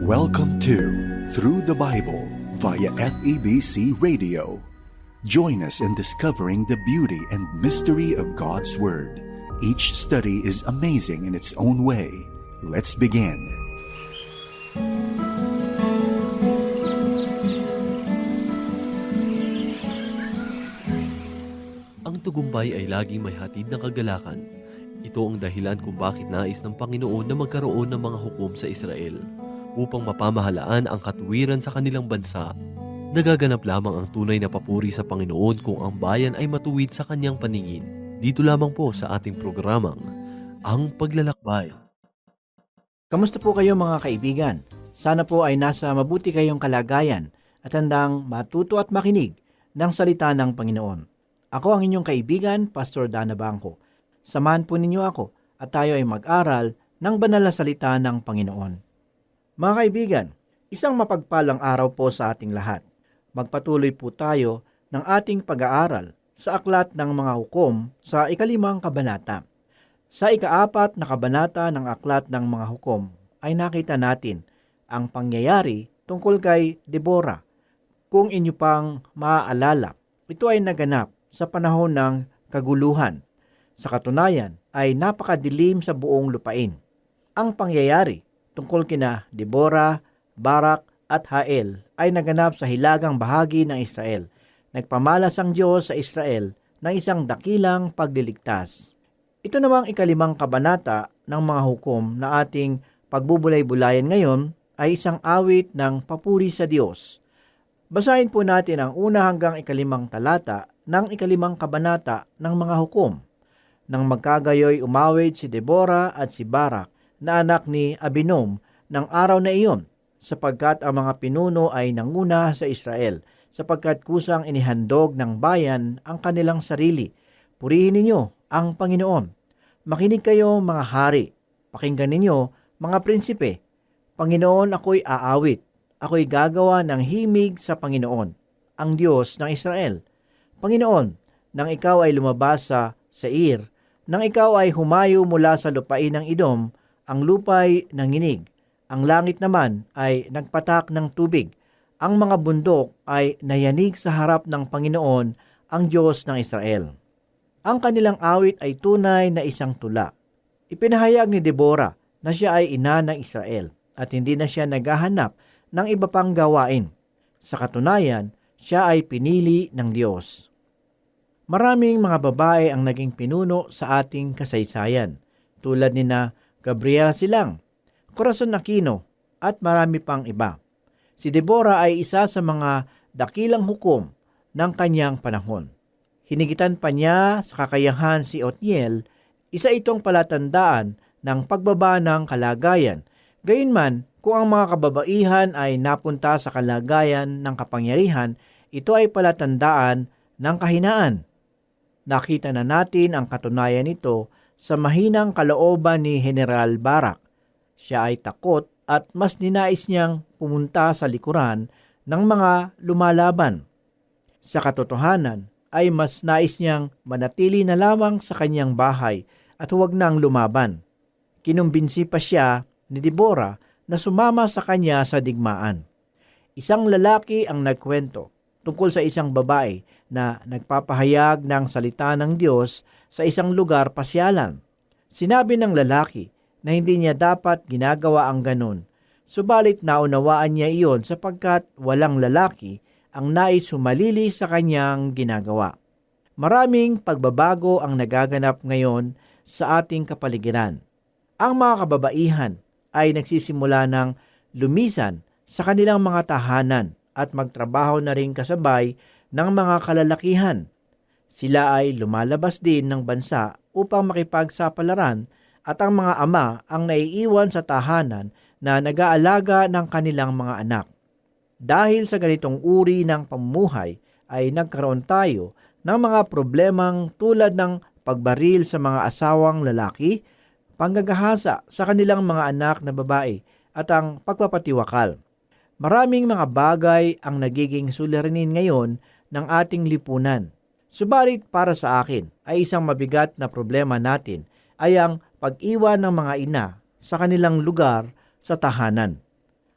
Welcome to Through the Bible via FEBC Radio. Join us in discovering the beauty and mystery of God's Word. Each study is amazing in its own way. Let's begin. Ang tagumpay ay laging may hatid ng kagalakan. Ito ang dahilan kung bakit nais ng Panginoon na magkaroon ng mga hukom sa Israel upang mapamahalaan ang katuwiran sa kanilang bansa. Nagaganap lamang ang tunay na papuri sa Panginoon kung ang bayan ay matuwid sa kanyang paningin. Dito lamang po sa ating programang, Ang Paglalakbay. Kamusta po kayo mga kaibigan? Sana po ay nasa mabuti kayong kalagayan at handang matuto at makinig ng salita ng Panginoon. Ako ang inyong kaibigan, Pastor Dana Bangko. Samahan po ninyo ako at tayo ay mag-aral ng banal na salita ng Panginoon. Mga kaibigan, isang mapagpalang araw po sa ating lahat. Magpatuloy po tayo ng ating pag-aaral sa aklat ng mga hukom sa 5 kabanata. Sa 4 na kabanata ng aklat ng mga hukom ay nakita natin ang pangyayari tungkol kay Deborah. Kung inyo pang maaalala, ito ay naganap sa panahon ng kaguluhan. Sa katunayan ay napakadilim sa buong lupain. Ang pangyayari tungkol kina Deborah, Barak at Hael ay naganap sa hilagang bahagi ng Israel. Nagpamalas ang Diyos sa Israel ng isang dakilang pagliligtas. Ito namang 5 kabanata ng mga hukom na ating pagbubulay-bulayan ngayon ay isang awit ng papuri sa Diyos. Basahin po natin ang 1 hanggang 5 talata ng 5 kabanata ng mga hukom. Nang magkagayoy umawit si Deborah at si Barak na anak ni Abinom ng araw na iyon, sapagkat ang mga pinuno ay nanguna sa Israel, sapagkat kusang inihandog ng bayan ang kanilang sarili. Purihin ninyo ang Panginoon. Makinig kayo mga hari, pakinggan ninyo mga prinsipe. Panginoon, ako'y aawit, ako'y gagawa ng himig sa Panginoon, ang Diyos ng Israel. Panginoon, nang ikaw ay lumabas sa Seir, nang ikaw ay humayo mula sa lupain ng Edom, ang lupa'y nanginig, ang langit naman ay nagpatak ng tubig, ang mga bundok ay nayanig sa harap ng Panginoon, ang Diyos ng Israel. Ang kanilang awit ay tunay na isang tula. Ipinahayag ni Deborah na siya ay ina ng Israel at hindi na siya naghahanap ng iba pang gawain. Sa katunayan, siya ay pinili ng Diyos. Maraming mga babae ang naging pinuno sa ating kasaysayan, tulad ni na Gabriela Silang, Corazon Aquino, at marami pang iba. Si Deborah ay isa sa mga dakilang hukom ng kanyang panahon. Hinigitan pa niya sa kakayahan si Othniel, isa itong palatandaan ng pagbaba ng kalagayan. Gayunman, kung ang mga kababaihan ay napunta sa kalagayan ng kapangyarihan, ito ay palatandaan ng kahinaan. Nakita na natin ang katunayan nito sa mahinang kalooban ni General Barak. Siya ay takot at mas ninais niyang pumunta sa likuran ng mga lumalaban. Sa katotohanan ay mas nais niyang manatili na lamang sa kanyang bahay at huwag nang lumaban. Kinumbinsi pa siya ni Deborah na sumama sa kanya sa digmaan. Isang lalaki ang nagkwento tungkol sa isang babae na nagpapahayag ng salita ng Diyos sa isang lugar pasyalan. Sinabi ng lalaki na hindi niya dapat ginagawa ang ganon, subalit naunawaan niya iyon sapagkat walang lalaki ang nais humalili sa kanyang ginagawa. Maraming pagbabago ang nagaganap ngayon sa ating kapaligiran. Ang mga kababaihan ay nagsisimula ng lumisan sa kanilang mga tahanan at magtrabaho na rin kasabay ng mga kalalakihan. Sila ay lumalabas din ng bansa upang makipagsapalaran at ang mga ama ang naiiwan sa tahanan na nag-aalaga ng kanilang mga anak. Dahil sa ganitong uri ng pamumuhay ay nagkaroon tayo ng mga problemang tulad ng pagbaril sa mga asawang lalaki, panggagahasa sa kanilang mga anak na babae at ang pagpapatiwakal. Maraming mga bagay ang nagiging suliranin ngayon ng ating lipunan. Subalit para sa akin ay isang mabigat na problema natin ay ang pag-iwan ng mga ina sa kanilang lugar sa tahanan.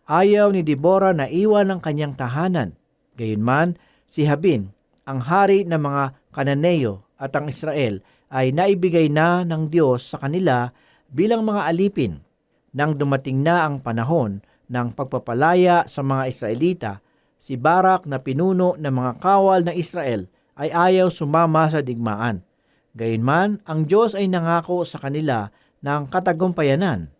Ayaw ni Deborah na iwan ang kanyang tahanan. Gayunman, si Jabin, ang hari ng mga Kananeo at ang Israel ay naibigay na ng Diyos sa kanila bilang mga alipin. Nang dumating na ang panahon ng pagpapalaya sa mga Israelita, si Barak na pinuno ng mga kawal ng Israel ay ayaw sumama sa digmaan. Gayunman, ang Diyos ay nangako sa kanila ng katagumpayanan.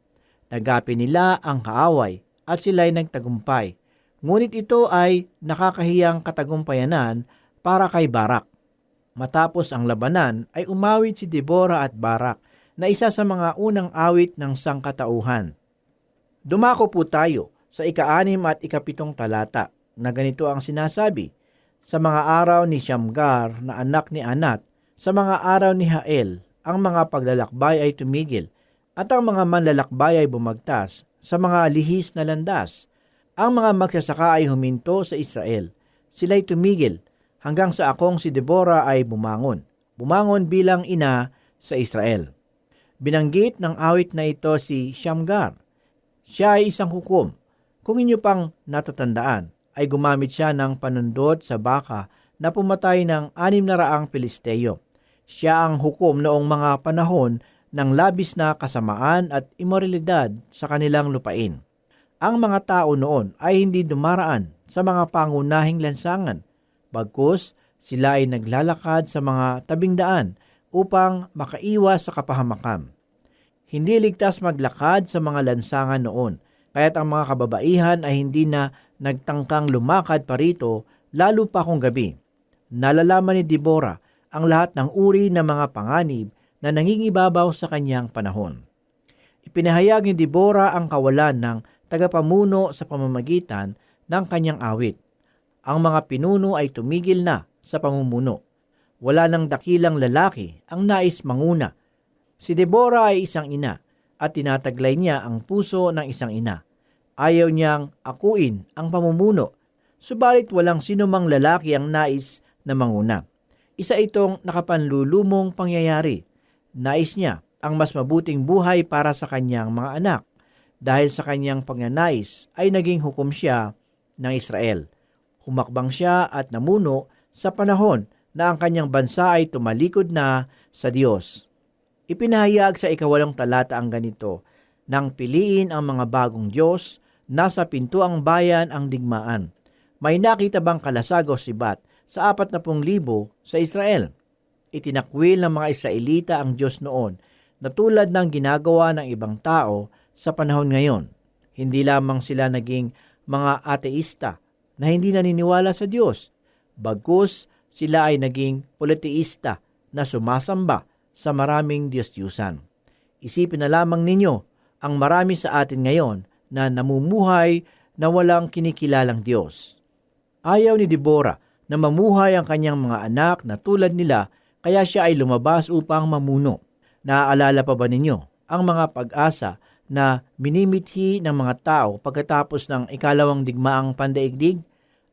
Nagapin nila ang kaaway at sila'y nagtagumpay. Ngunit ito ay nakakahiyang katagumpayanan para kay Barak. Matapos ang labanan ay umawit si Deborah at Barak na isa sa mga unang awit ng sangkatauhan. Dumako po tayo sa ika-6 at ika-7 talata na ganito ang sinasabi. Sa mga araw ni Shamgar na anak ni Anat, sa mga araw ni Hael, ang mga paglalakbay ay tumigil at ang mga manlalakbay ay bumagtas sa mga lihis na landas. Ang mga magsasaka ay huminto sa Israel. Sila'y tumigil hanggang sa akong si Deborah ay bumangon. Bumangon bilang ina sa Israel. Binanggit ng awit na ito si Shamgar. Siya ay isang hukom. Kung inyo pang natatandaan, ay gumamit siya ng panundot sa baka na pumatay ng 600 Pilisteo. Siya ang hukom noong mga panahon ng labis na kasamaan at imoralidad sa kanilang lupain. Ang mga tao noon ay hindi dumaraan sa mga pangunahing lansangan, bagkus sila ay naglalakad sa mga tabing daan upang makaiwas sa kapahamakan. Hindi ligtas maglakad sa mga lansangan noon, kaya't ang mga kababaihan ay hindi na nagtangkang lumakad pa rito, lalo pa kung gabi. Nalalaman ni Deborah ang lahat ng uri ng mga panganib na nangingibabaw sa kanyang panahon. Ipinahayag ni Deborah ang kawalan ng tagapamuno sa pamamagitan ng kanyang awit. Ang mga pinuno ay tumigil na sa pamumuno. Wala nang dakilang lalaki ang nais manguna. Si Deborah ay isang ina at tinataglay niya ang puso ng isang ina. Ayaw niyang akuin ang pamumuno, subalit walang sinumang lalaki ang nais na manguna. Isa itong nakapanlulumong pangyayari. Nais niya ang mas mabuting buhay para sa kanyang mga anak. Dahil sa kanyang pagnanais ay naging hukom siya ng Israel. Humakbang siya at namuno sa panahon na ang kanyang bansa ay tumalikod na sa Diyos. Ipinahayag sa ika-8 talata ang ganito, nang piliin ang mga bagong Diyos, nasa pinto ang bayan ang digmaan. May nakita bang kalasag o sibat sa 40,000 sa Israel? Itinakwil ng mga Israelita ang Diyos noon na tulad ng ginagawa ng ibang tao sa panahon ngayon. Hindi lamang sila naging mga ateista na hindi naniniwala sa Diyos, bagkus sila ay naging politeista na sumasamba sa maraming Diyos-Diyusan. Isipin na lamang ninyo ang marami sa atin ngayon na namumuhay na walang kinikilalang Diyos. Ayaw ni Deborah na mamuhay ang kanyang mga anak na tulad nila, kaya siya ay lumabas upang mamuno. Naaalala pa ba ninyo ang mga pag-asa na minimithi ng mga tao pagkatapos ng ikalawang digmaang pandaigdig?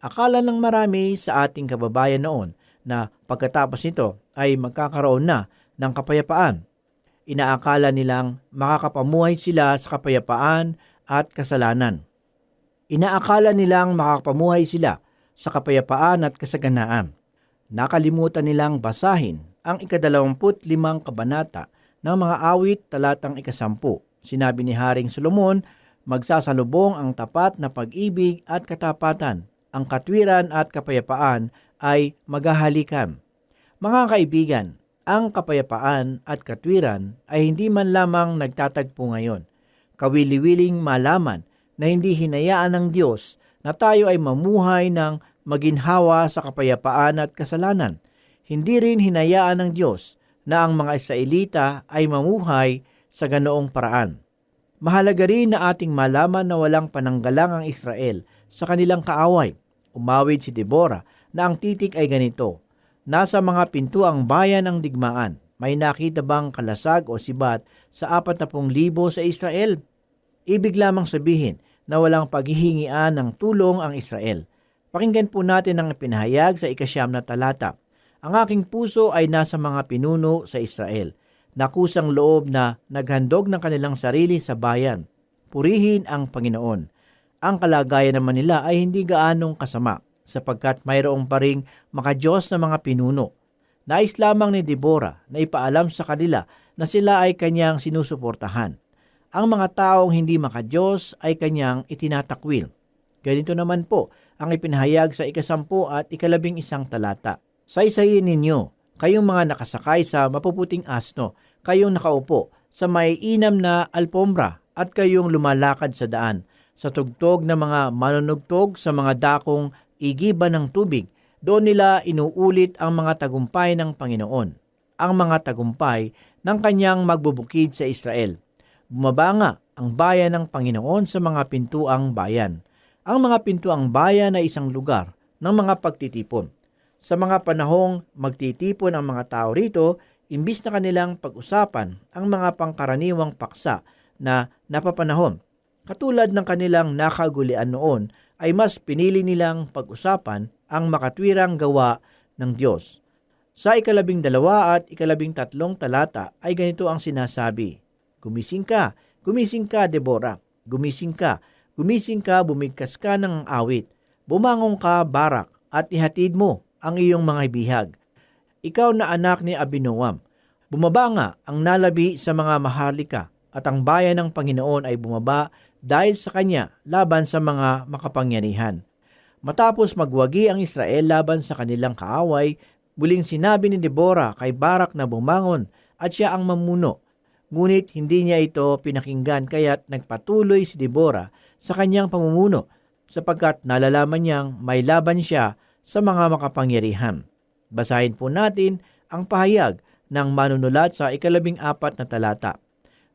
Akala ng marami sa ating kababayan noon na pagkatapos nito ay magkakaroon na ng kapayapaan. Inaakala nilang makakapamuhay sila sa kapayapaan at kasalanan. Inaakala nilang makakapamuhay sila sa kapayapaan at kasaganaan. Nakalimutan nilang basahin ang 25 kabanata ng mga awit talatang 10. Sinabi ni Haring Solomon, magsasalubong ang tapat na pag-ibig at katapatan. Ang katwiran at kapayapaan ay maghahalikan. Mga kaibigan, ang kapayapaan at katwiran ay hindi man lamang nagtatagpo ngayon. Kawili-wiling malaman na hindi hinayaan ng Diyos na tayo ay mamuhay ng maginhawa sa kapayapaan at kasalanan. Hindi rin hinayaan ng Diyos na ang mga Israelita ay mamuhay sa ganoong paraan. Mahalaga rin na ating malaman na walang pananggalang ang Israel sa kanilang kaaway. Umawid si Deborah na ang titik ay ganito, nasa mga pinto ang bayan ng digmaan. May nakita bang kalasag o sibat sa 40,000 sa Israel? Ibig lamang sabihin na walang paghihingian ng tulong ang Israel. Pakinggan po natin ang pinahayag sa 9 na talata. Ang aking puso ay nasa mga pinuno sa Israel, na kusang loob na naghandog ng kanilang sarili sa bayan. Purihin ang Panginoon. Ang kalagayan naman nila ay hindi gaanong kasama sapagkat mayroong pa ring makadiyos na mga pinuno. Nais lamang ni Deborah na ipaalam sa kanila na sila ay kanyang sinusuportahan. Ang mga taong hindi makadiyos ay kanyang itinatakwil. Ganito naman po ang ipinahayag sa 10 at 11 talata. Saysayin ninyo, kayong mga nakasakay sa mapuputing asno, kayong nakaupo sa may inam na alpombra at kayong lumalakad sa daan, sa tugtog ng mga manunugtog sa mga dakong igiban ng tubig. Doon nila inuulit ang mga tagumpay ng Panginoon, ang mga tagumpay ng kanyang magbubukid sa Israel. Bumaba nga ang bayan ng Panginoon sa mga pintuang bayan. Ang mga pintuang bayan ay isang lugar ng mga pagtitipon. Sa mga panahong magtitipon ang mga tao rito, imbis na kanilang pag-usapan ang mga pangkaraniwang paksa na napapanahon. Katulad ng kanilang nakagulian noon, ay mas pinili nilang pag-usapan ang makatwirang gawa ng Diyos. Sa 12 at 13 talata ay ganito ang sinasabi, Gumising ka, Deborah, gumising ka, bumigkas ka ng awit, bumangon ka, Barak, at ihatid mo ang iyong mga bihag. Ikaw na anak ni Abinoam, bumaba nga ang nalabi sa mga maharlika, at ang bayan ng Panginoon ay bumaba dahil sa kanya laban sa mga makapangyarihan. Matapos magwagi ang Israel laban sa kanilang kaaway, muling sinabi ni Deborah kay Barak na bumangon at siya ang mamuno. Ngunit hindi niya ito pinakinggan kaya't nagpatuloy si Deborah sa kanyang pamumuno sapagkat nalalaman niyang may laban siya sa mga makapangyarihan. Basahin po natin ang pahayag ng manunulat sa 14 na talata.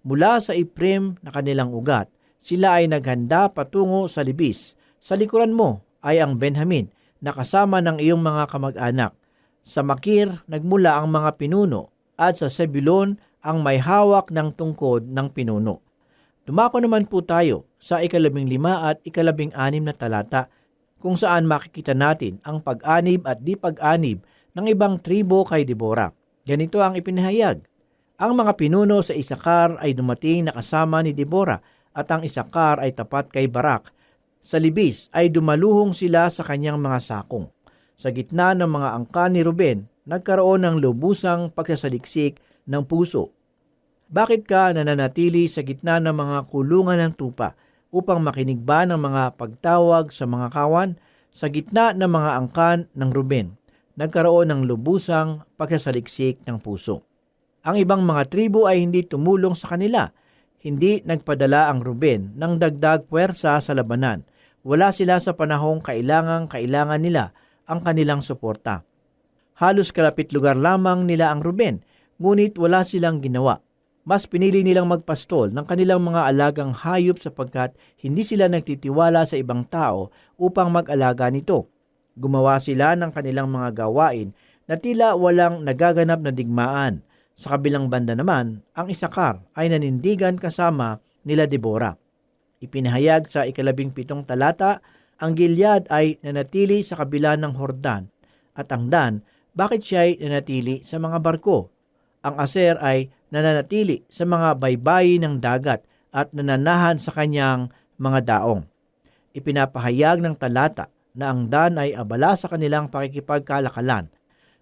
Mula sa Ephraim na kanilang ugat, sila ay naghanda patungo sa libis. Sa likuran mo ay ang Benjamin na kasama ng iyong mga kamag-anak. Sa Makir nagmula ang mga pinuno at sa Zebulon ang may hawak ng tungkod ng pinuno. Dumako naman po tayo sa 15 at 16 na talata kung saan makikita natin ang pag-anib at di pag-anib ng ibang tribo kay Deborah. Ganito ang ipinahayag. Ang mga pinuno sa Isakar ay dumating na kasama ni Deborah at ang Isakar ay tapat kay Barak. Sa libis ay dumaluhong sila sa kanyang mga sakong. Sa gitna ng mga angkan ni Ruben, nagkaroon ng lubusang pagsasaliksik ng puso. Bakit ka nananatili sa gitna ng mga kulungan ng tupa upang makinig ba ng mga pagtawag sa mga kawan? Sa gitna ng mga angkan ng Ruben, nagkaroon ng lubusang pagsasaliksik ng puso. Ang ibang mga tribo ay hindi tumulong sa kanila. Hindi nagpadala ang Ruben ng dagdag puwersa sa labanan. Wala sila sa panahong kailangan nila ang kanilang suporta. Halos kalapit lugar lamang nila ang Ruben, ngunit wala silang ginawa. Mas pinili nilang magpastol ng kanilang mga alagang hayop sapagkat hindi sila nagtitiwala sa ibang tao upang mag-alaga nito. Gumawa sila ng kanilang mga gawain na tila walang nagaganap na digmaan. Sa kabilang banda naman, ang Isakar ay nanindigan kasama nila Deborah. Ipinahayag sa 17 talata, ang Gilead ay nanatili sa kabila ng Hordan at ang Dan, bakit siya ay nanatili sa mga barko? Ang Aser ay nananatili sa mga baybayi ng dagat at nananahan sa kanyang mga daong. Ipinapahayag ng talata na ang Dan ay abala sa kanilang pakikipagkalakalan.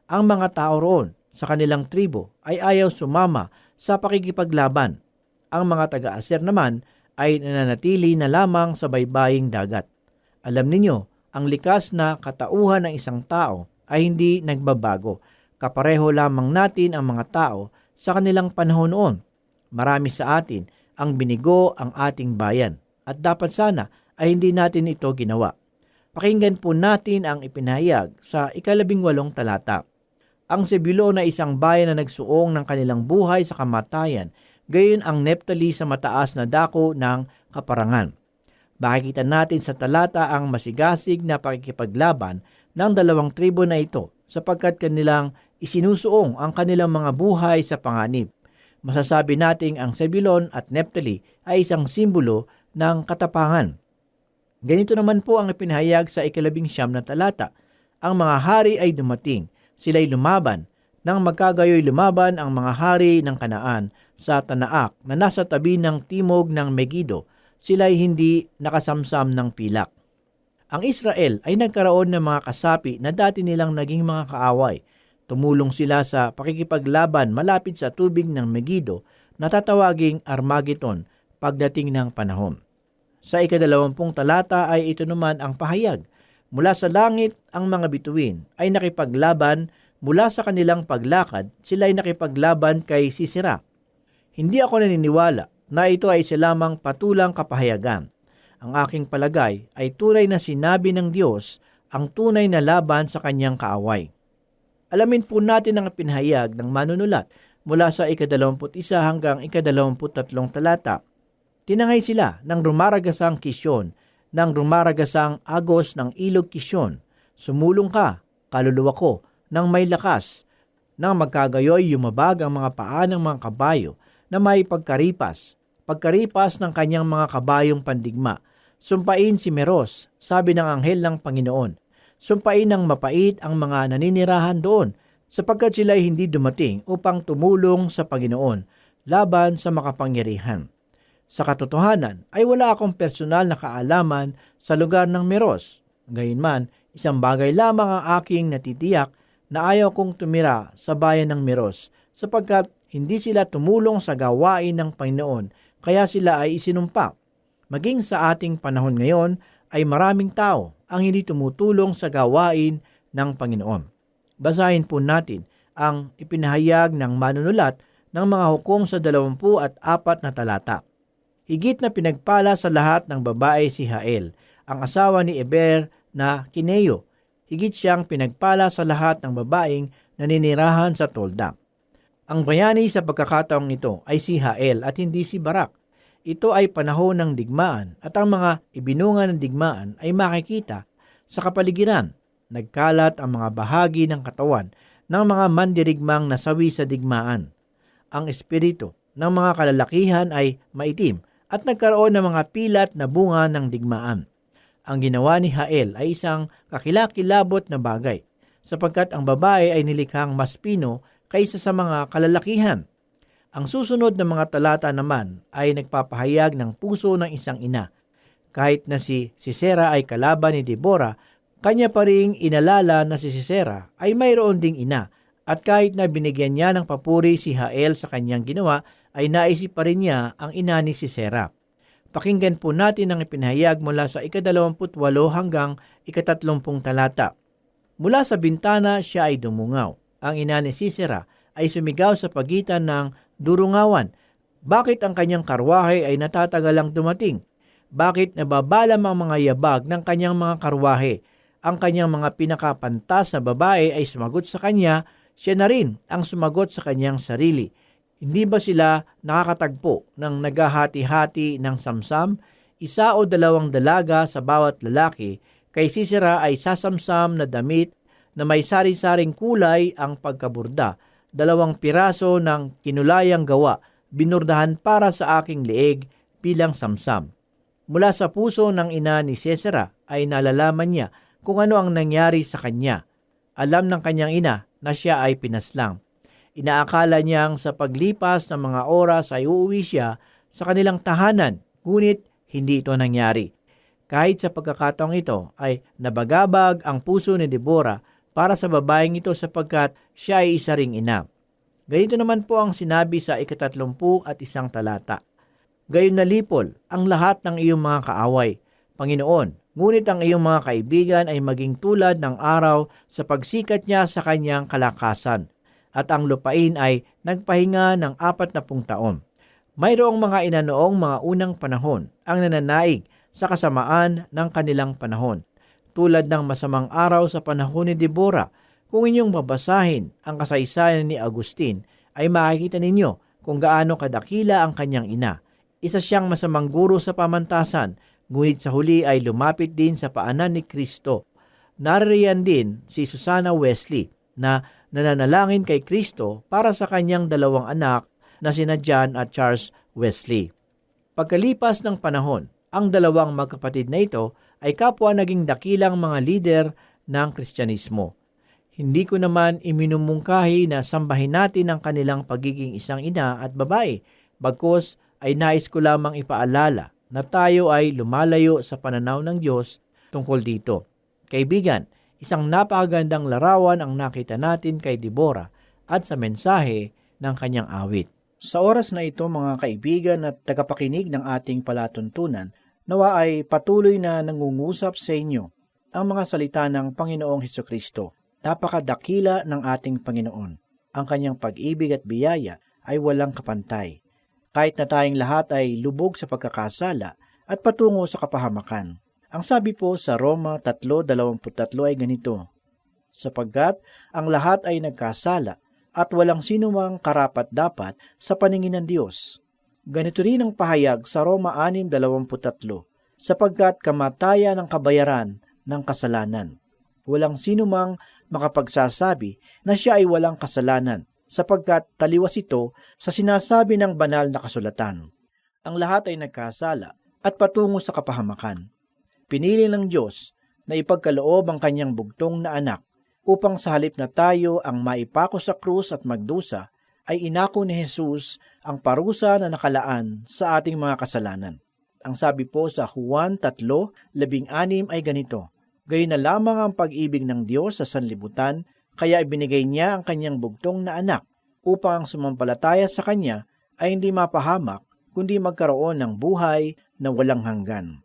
Ang mga tao roon sa kanilang tribo ay ayaw sumama sa pakikipaglaban. Ang mga taga-Aser naman ay nananatili na lamang sa baybaying dagat. Alam ninyo, ang likas na katauhan ng isang tao ay hindi nagbabago. Kapareho lamang natin ang mga tao sa kanilang panahon noon. Marami sa atin ang binigo ang ating bayan at dapat sana ay hindi natin ito ginawa. Pakinggan po natin ang ipinahayag sa 18 talata. Ang Zebulon ay isang bayan na nagsuong ng kanilang buhay sa kamatayan, gayon ang Neptali sa mataas na dako ng kaparangan. Makikita natin sa talata ang masigasig na pakikipaglaban ng dalawang tribo na ito sapagkat kanilang isinusuong ang kanilang mga buhay sa panganib. Masasabi nating ang Zebulon at Neptali ay isang simbolo ng katapangan. Ganito naman po ang ipinahayag sa 19 na talata. Ang mga hari ay dumating. Sila'y lumaban. Nang magkagayoy lumaban ang mga hari ng Kanaan sa Tanaak na nasa tabi ng timog ng Megiddo sila'y hindi nakasamsam ng pilak. Ang Israel ay nagkaroon ng mga kasapi na dati nilang naging mga kaaway. Tumulong sila sa pakikipaglaban malapit sa tubig ng Megiddo na tatawaging Armageddon pagdating ng panahon. Sa 20 talata ay ito naman ang pahayag. Mula sa langit ang mga bituin ay nakipaglaban, mula sa kanilang paglakad sila ay nakipaglaban kay Sisera. Hindi ako naniniwala na ito ay silamang patulang kapahayagan. Ang aking palagay ay tunay na sinabi ng Diyos ang tunay na laban sa kanyang kaaway. Alamin po natin ang pinahayag ng manunulat mula sa 21 hanggang 23 talata. Tinangay sila ng rumaragasang Kisyon, ng rumaragasang agos ng ilog Kisyon. Sumulong ka, kaluluwa ko, ng may lakas. Nang magkagayoy yumabag ang mga paa ng mga kabayo na may pagkaripas ng kanyang mga kabayong pandigma. Sumpain si Meros, sabi ng anghel ng Panginoon. Sumpain ng mapait ang mga naninirahan doon, sapagkat sila ay hindi dumating upang tumulong sa Panginoon laban sa makapangyarihan. Sa katotohanan ay wala akong personal na kaalaman sa lugar ng Meros. Gayunman, isang bagay lamang ang aking natitiyak na ayaw kong tumira sa bayan ng Meros, sapagkat hindi sila tumulong sa gawain ng Panginoon, kaya sila ay isinumpa. Maging sa ating panahon ngayon ay maraming tao ang hindi tumutulong sa gawain ng Panginoon. Basahin po natin ang ipinahayag ng manunulat ng mga hukom sa 24 na talata. Higit na pinagpala sa lahat ng babae si Jael, ang asawa ni Eber na Kineo. Higit siyang pinagpala sa lahat ng babaeng naninirahan sa tolda. Ang bayani sa pagkakataong ito ay si Jael at hindi si Barak. Ito ay panahon ng digmaan at ang mga ibinunga ng digmaan ay makikita sa kapaligiran. Nagkalat ang mga bahagi ng katawan ng mga mandirigmang nasawi sa digmaan. Ang espiritu ng mga kalalakihan ay maitim at nagkaroon ng mga pilat na bunga ng digmaan. Ang ginawa ni Jael ay isang kakilakilabot na bagay, sapagkat ang babae ay nilikhang mas pino kaysa sa mga kalalakihan. Ang susunod na mga talata naman ay nagpapahayag ng puso ng isang ina. Kahit na si Sisera ay kalaban ni Deborah, kanya pa ring inalala na si Sisera ay mayroon ding ina, at kahit na binigyan niya ng papuri si Jael sa kanyang ginawa, ay naisip pa rin niya ang ina ni Sisera. Pakinggan po natin ang ipinahayag mula sa 28 hanggang 30 talata. Mula sa bintana siya ay dumungaw. Ang ina ni Sisera ay sumigaw sa pagitan ng durungawan. Bakit ang kanyang karwahe ay natatagalang dumating? Bakit nababalam ang mga yabag ng kanyang mga karwahe? Ang kanyang mga pinakapantas na babae ay sumagot sa kanya, siya na rin ang sumagot sa kanyang sarili. Hindi ba sila nakakatagpo ng naghahati-hati ng samsam? 1 o 2 dalaga sa bawat lalaki, kay Sisera ay sasamsam na damit na may sari-saring kulay ang pagkaburda. 2 piraso ng kinulayang gawa, binurdahan para sa aking leeg bilang samsam. Mula sa puso ng ina ni Sisera ay nalalaman niya kung ano ang nangyari sa kanya. Alam ng kanyang ina na siya ay pinaslang. Inaakala niyang sa paglipas ng mga oras ay uuwi siya sa kanilang tahanan, ngunit hindi ito nangyari. Kahit sa pagkakataong ito ay nabagabag ang puso ni Deborah para sa babaeng ito sapagkat siya ay isa ring ina. Ganito naman po ang sinabi sa 31 talata. Gayon nalipol ang lahat ng iyong mga kaaway, Panginoon, ngunit ang iyong mga kaibigan ay maging tulad ng araw sa pagsikat niya sa kanyang kalakasan, at ang lupain ay nagpahinga ng 40 taon. Mayroong mga ina noong mga unang panahon ang nananaig sa kasamaan ng kanilang panahon, tulad ng masamang araw sa panahon ni Deborah. Kung inyong babasahin ang kasaysayan ni Agustin, ay makikita ninyo kung gaano kadakila ang kanyang ina. Isa siyang masamang guro sa pamantasan, ngunit sa huli ay lumapit din sa paanan ni Kristo. Naririyan din si Susannah Wesley na nananalangin kay Kristo para sa kanyang 2 anak na sina John at Charles Wesley. Pagkalipas ng panahon, ang 2 magkapatid na ito ay kapwa naging dakilang mga lider ng Kristyanismo. Hindi ko naman iminumungkahi na sambahin natin ang kanilang pagiging isang ina at babae, bagkus ay nais ko lamang ipaalala na tayo ay lumalayo sa pananaw ng Diyos tungkol dito. Kaibigan, isang napakagandang larawan ang nakita natin kay Deborah at sa mensahe ng kanyang awit. Sa oras na ito mga kaibigan at tagapakinig ng ating palatuntunan, nawa ay patuloy na nangungusap sa inyo ang mga salita ng Panginoong Hesukristo. Napakadakila ng ating Panginoon. Ang kanyang pag-ibig at biyaya ay walang kapantay. Kahit na tayong lahat ay lubog sa pagkakasala at patungo sa kapahamakan. Ang sabi po sa Roma 3:23 ay ganito, sapagkat ang lahat ay nagkasala at walang sinumang karapat-dapat sa paningin ng Diyos. Ganito rin ang pahayag sa Roma 6:23, sapagkat kamatayan ang kabayaran ng kasalanan. Walang sinumang makapagsasabi na siya ay walang kasalanan, sapagkat taliwas ito sa sinasabi ng banal na kasulatan. Ang lahat ay nagkasala at patungo sa kapahamakan. Pinili ng Diyos na ipagkaloob ang kanyang bugtong na anak upang sa halip na tayo ang maipako sa krus at magdusa, ay inako ni Jesus ang parusa na nakalaan sa ating mga kasalanan. Ang sabi po sa Juan 3:16 ay ganito, gayon na lamang ang pag-ibig ng Diyos sa sanlibutan, kaya ibinigay niya ang kanyang bugtong na anak upang ang sumampalataya sa kanya ay hindi mapahamak, kundi magkaroon ng buhay na walang hanggan.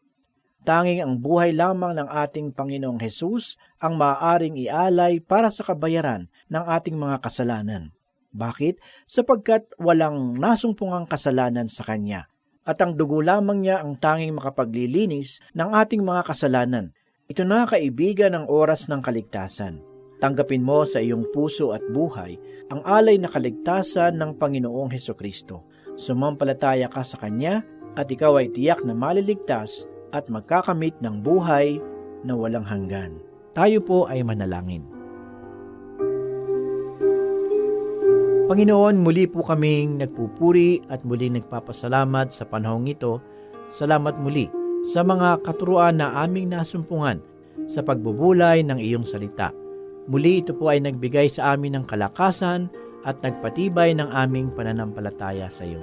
Tanging ang buhay lamang ng ating Panginoong Hesus ang maaaring ialay para sa kabayaran ng ating mga kasalanan. Bakit? Sapagkat walang nasumpungang kasalanan sa Kanya, at ang dugo lamang niya ang tanging makapaglilinis ng ating mga kasalanan. Ito na kaibigan ang oras ng kaligtasan. Tanggapin mo sa iyong puso at buhay ang alay na kaligtasan ng Panginoong Hesukristo. Sumampalataya ka sa Kanya at ikaw ay tiyak na maliligtas at magkakamit ng buhay na walang hanggan. Tayo po ay manalangin. Panginoon, muli po kaming nagpupuri at muli nagpapasalamat sa panahong ito. Salamat muli sa mga katuruan na aming nasumpungan sa pagbubulay ng iyong salita. Muli ito po ay nagbigay sa amin ng kalakasan at nagpatibay ng aming pananampalataya sa iyo.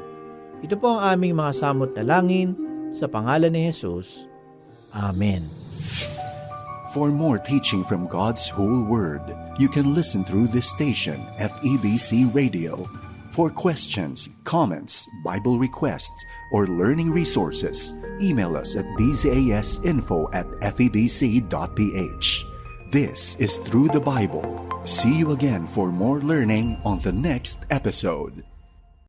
Ito po ang aming mga samot na langin sa pangalan ni Jesus. Amen. For more teaching from God's whole Word, you can listen through this station, FEBC Radio. For questions, comments, Bible requests, or learning resources, email us at dzasinfo@febc.ph. This is Through the Bible. See you again for more learning on the next episode.